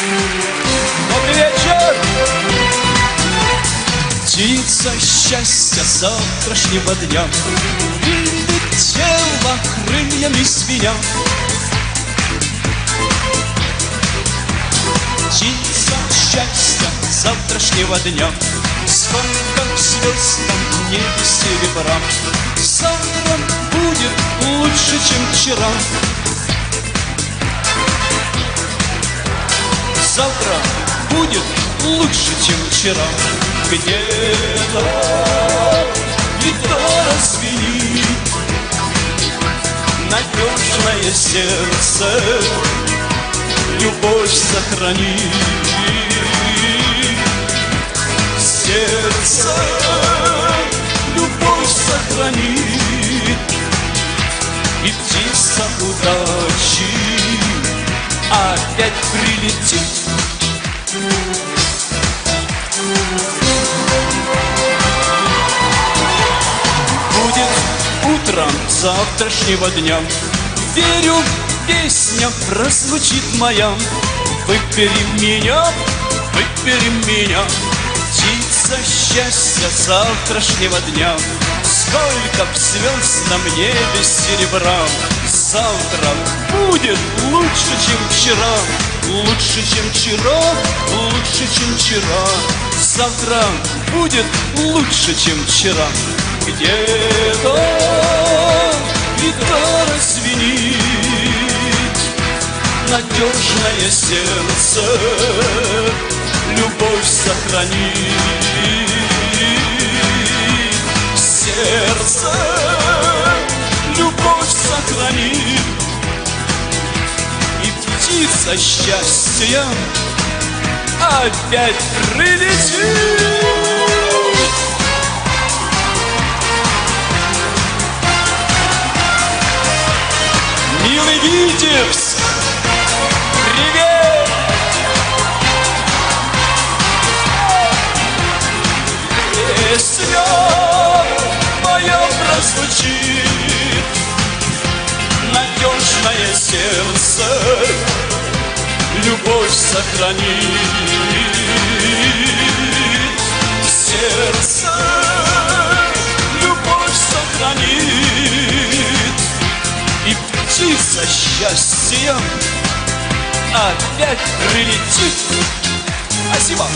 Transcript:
Добрый вечер! Птица счастья завтрашнего дня прилетела крыльями звеня. Птица счастья завтрашнего дня, сколько звезд там в небе серебра. Завтра будет лучше, чем вчера. Завтра будет лучше, чем вчера. Где-то гитара звенит, надежное сердце любовь сохранит. Сердце любовь сохранит. И птица удачи опять прилетит. Будет утром завтрашнего дня, верю, песня прозвучит моя. Выбери меня, выбери меня, птица счастья завтрашнего дня. Сколько б звезд на небе серебра. Завтра будет лучше, чем вчера. Лучше, чем вчера, лучше, чем вчера. Завтра будет лучше, чем вчера. Где-то гитара звенит, надежное сердце любовь сохранит. Сердце любовь сохранит. И птица счастья опять прилетит. Милый Витебск, привет! Песня моя прозвучит, надежное сердце любовь сохранит. Сердце любовь сохранит. И птица счастья опять прилетит. Спасибо.